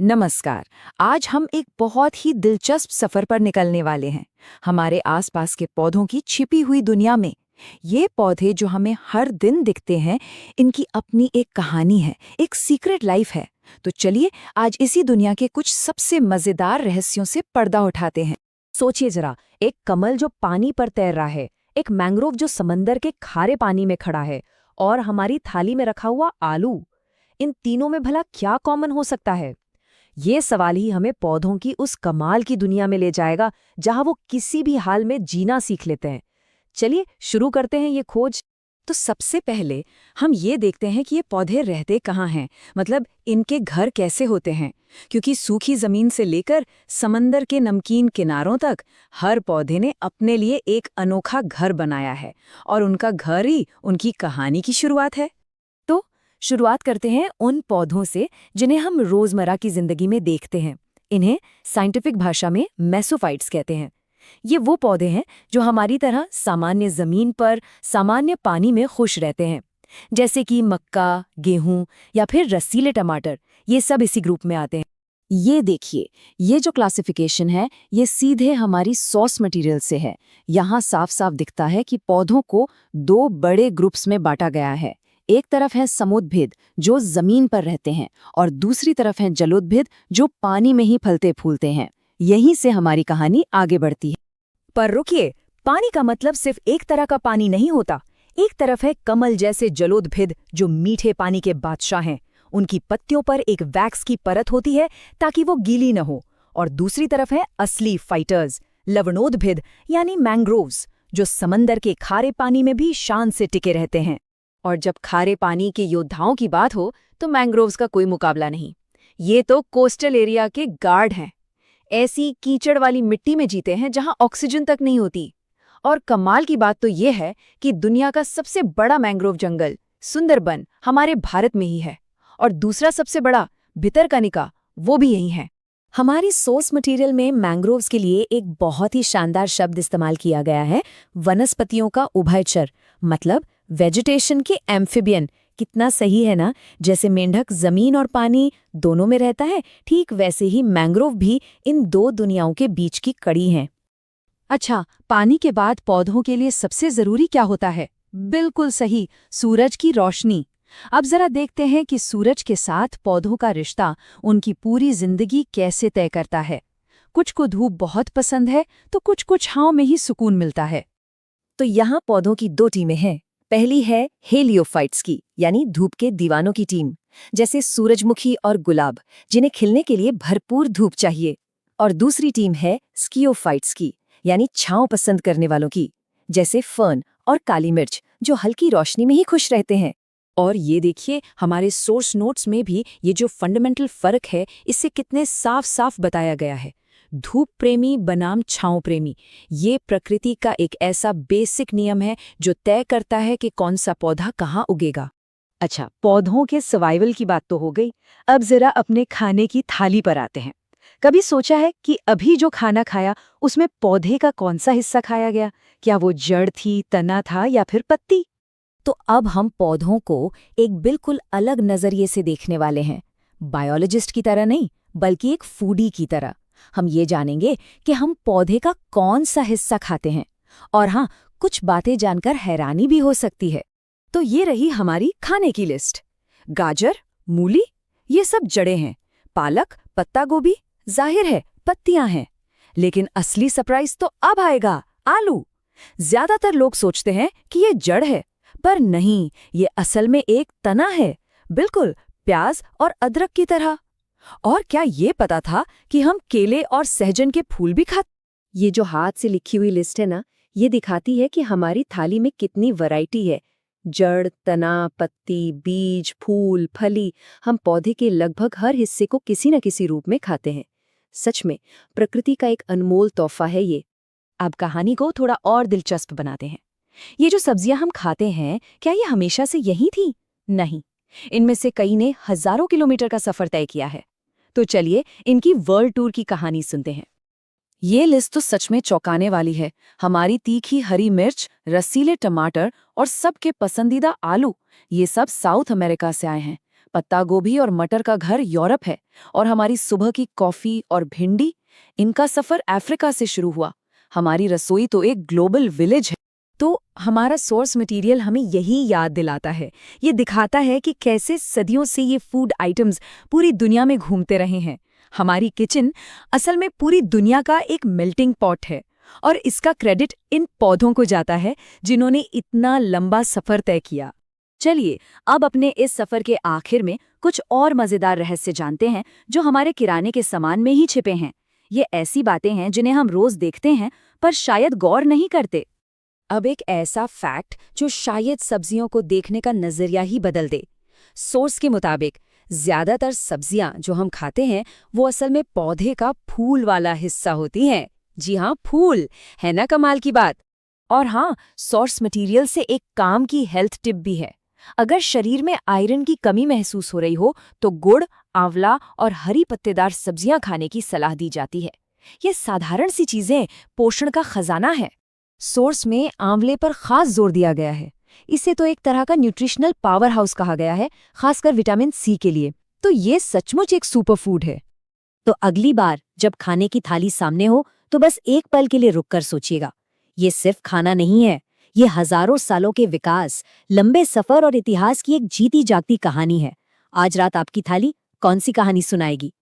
नमस्कार। आज हम एक बहुत ही दिलचस्प सफर पर निकलने वाले हैं, हमारे आसपास के पौधों की छिपी हुई दुनिया में। ये पौधे जो हमें हर दिन दिखते हैं, इनकी अपनी एक कहानी है, एक सीक्रेट लाइफ है। तो चलिए आज इसी दुनिया के कुछ सबसे मजेदार रहस्यों से पर्दा उठाते हैं। सोचिए जरा, एक कमल जो पानी पर तैर रहा है, एक मैंग्रोव जो समंदर के खारे पानी में खड़ा है, और हमारी थाली में रखा हुआ आलू। इन तीनों में भला क्या कॉमन हो सकता है? ये सवाल ही हमें पौधों की उस कमाल की दुनिया में ले जाएगा जहां वो किसी भी हाल में जीना सीख लेते हैं। चलिए शुरू करते हैं ये खोज। तो सबसे पहले हम ये देखते हैं कि ये पौधे रहते कहाँ हैं, मतलब इनके घर कैसे होते हैं। क्योंकि सूखी जमीन से लेकर समंदर के नमकीन किनारों तक हर पौधे ने अपने लिए एक अनोखा घर बनाया है, और उनका घर ही उनकी कहानी की शुरुआत है। तो शुरुआत करते हैं उन पौधों से जिन्हें हम रोजमर्रा की जिंदगी में देखते हैं। इन्हें साइंटिफिक भाषा में मेसोफाइट्स कहते हैं। ये वो पौधे हैं जो हमारी तरह सामान्य जमीन पर सामान्य पानी में खुश रहते हैं, जैसे कि मक्का, गेहूं या फिर रसीले टमाटर। ये सब इसी ग्रुप में आते हैं। ये देखिए, ये जो क्लासिफिकेशन है ये सीधे हमारी सॉस मटेरियल से है। यहाँ साफ साफ दिखता है कि पौधों को दो बड़े ग्रुप्स में बांटा गया है। एक तरफ है समुद्भिद जो जमीन पर रहते हैं, और दूसरी तरफ है जलोद्भिद जो पानी में ही फलते फूलते हैं। यहीं से हमारी कहानी आगे बढ़ती है। पर रुकिए, पानी का मतलब सिर्फ एक तरह का पानी नहीं होता। एक तरफ है कमल जैसे जलोद्भिद जो मीठे पानी के बादशाह हैं। उनकी पत्तियों पर एक वैक्स की परत होती है ताकि वो गीली न हो। और दूसरी तरफ है असली फाइटर्स, लवणोद्भिद यानी मैंग्रोव्स, जो समंदर के खारे पानी में भी शान से टिके रहते हैं। और जब खारे पानी के योद्धाओं की बात हो तो मैंग्रोव्स का कोई मुकाबला नहीं। ये तो कोस्टल एरिया के गार्ड हैं। ऐसी कीचड़ वाली मिट्टी में जीते हैं जहां ऑक्सीजन तक नहीं होती। और कमाल की बात तो ये है कि दुनिया का सबसे बड़ा मैंग्रोव जंगल सुंदरबन हमारे भारत में ही है, और दूसरा सबसे बड़ा भितरकनिका वो भी यही है। हमारी सोर्स मटेरियल में मैंग्रोव्स के लिए एक बहुत ही शानदार शब्द इस्तेमाल किया गया है, वनस्पतियों का उभयचर, मतलब वेजिटेशन के एम्फिबियन। कितना सही है ना? जैसे मेंढक जमीन और पानी दोनों में रहता है, ठीक वैसे ही मैंग्रोव भी इन दो दुनियाओं के बीच की कड़ी हैं। अच्छा, पानी के बाद पौधों के लिए सबसे जरूरी क्या होता है? बिल्कुल सही, सूरज की रोशनी। अब जरा देखते हैं कि सूरज के साथ पौधों का रिश्ता उनकी पूरी जिंदगी कैसे तय करता है। कुछ को धूप बहुत पसंद है तो कुछ को छांव में ही सुकून मिलता है। तो यहाँ पौधों की दो टीमें हैं। पहली है हेलियोफाइट्स की, यानी धूप के दीवानों की टीम, जैसे सूरजमुखी और गुलाब, जिन्हें खिलने के लिए भरपूर धूप चाहिए। और दूसरी टीम है स्कियोफाइट्स की, यानी छांव पसंद करने वालों की, जैसे फर्न और काली मिर्च, जो हल्की रोशनी में ही खुश रहते हैं। और ये देखिए, हमारे सोर्स नोट्स में भी ये जो फंडामेंटल फर्क है इससे कितने साफ साफ बताया गया है। धूप प्रेमी बनाम छांव प्रेमी, ये प्रकृति का एक ऐसा बेसिक नियम है जो तय करता है कि कौन सा पौधा कहाँ उगेगा। अच्छा, पौधों के सर्वाइवल की बात तो हो गई। अब जरा अपने खाने की थाली पर आते हैं। कभी सोचा है कि अभी जो खाना खाया उसमें पौधे का कौन सा हिस्सा खाया गया? क्या वो जड़ थी, तना था, या फिर पत्ती? तो अब हम पौधों को एक बिल्कुल अलग नजरिए से देखने वाले हैं। बायोलॉजिस्ट की तरह नहीं, बल्कि एक फूडी की तरह। हम ये जानेंगे कि हम पौधे का कौन सा हिस्सा खाते हैं। और हाँ, कुछ बातें जानकर हैरानी भी हो सकती है। तो ये रही हमारी खाने की लिस्ट। गाजर, मूली, ये सब जड़ें हैं। पालक, पत्ता गोभी, जाहिर है पत्तियां हैं। लेकिन असली सरप्राइज तो अब आएगा, आलू। ज्यादातर लोग सोचते हैं कि ये जड़ है, पर नहीं, ये असल में एक तना है, बिल्कुल प्याज और अदरक की तरह। और क्या ये पता था कि हम केले और सहजन के फूल भी खाते? ये जो हाथ से लिखी हुई लिस्ट है ना, ये दिखाती है कि हमारी थाली में कितनी वैरायटी है। जड़, तना, पत्ती, बीज, फूल, फली, हम पौधे के लगभग हर हिस्से को किसी न किसी रूप में खाते हैं। सच में प्रकृति का एक अनमोल तोहफा है ये। अब कहानी को थोड़ा और दिलचस्प बनाते हैं। ये जो सब्जियां हम खाते हैं, क्या ये हमेशा से यही थी? नहीं, इनमें से कई ने हजारों किलोमीटर का सफर तय किया है। तो चलिए इनकी वर्ल्ड टूर की कहानी सुनते हैं। ये लिस्ट तो सच में चौंकाने वाली है। हमारी तीखी हरी मिर्च, रसीले टमाटर और सबके पसंदीदा आलू, ये सब साउथ अमेरिका से आए हैं। पत्ता गोभी और मटर का घर यूरोप है, और हमारी सुबह की कॉफी और भिंडी, इनका सफर अफ्रीका से शुरू हुआ। हमारी रसोई तो एक ग्लोबल विलेज है। तो हमारा सोर्स मटेरियल हमें यही याद दिलाता है। ये दिखाता है कि कैसे सदियों से ये फूड आइटम्स पूरी दुनिया में घूमते रहे हैं। हमारी किचन असल में पूरी दुनिया का एक मेल्टिंग पॉट है, और इसका क्रेडिट इन पौधों को जाता है जिन्होंने इतना लंबा सफर तय किया। चलिए अब अपने इस सफर के आखिर में कुछ और मजेदार रहस्य जानते हैं जो हमारे किराने के सामान में ही छिपे हैं। ये ऐसी बातें हैं जिन्हें हम रोज देखते हैं पर शायद गौर नहीं करते। अब एक ऐसा फैक्ट जो शायद सब्जियों को देखने का नजरिया ही बदल दे। सोर्स के मुताबिक ज्यादातर सब्जियां जो हम खाते हैं वो असल में पौधे का फूल वाला हिस्सा होती हैं। जी हाँ, फूल। है ना कमाल की बात। और हाँ, सोर्स मटेरियल से एक काम की हेल्थ टिप भी है। अगर शरीर में आयरन की कमी महसूस हो रही हो तो गुड़, आंवला और हरी पत्तेदार सब्जियां खाने की सलाह दी जाती है। ये साधारण सी चीजें पोषण का खजाना है। सोर्स में आंवले पर खास जोर दिया गया है। इसे तो एक तरह का न्यूट्रिशनल पावर हाउस कहा गया है, खासकर विटामिन सी के लिए। तो ये सचमुच एक सुपर फूड है। तो अगली बार जब खाने की थाली सामने हो तो बस एक पल के लिए रुककर सोचिएगा, ये सिर्फ खाना नहीं है, ये हजारों सालों के विकास, लंबे सफर और इतिहास की एक जीती जागती कहानी है। आज रात आपकी थाली कौन सी कहानी सुनाएगी?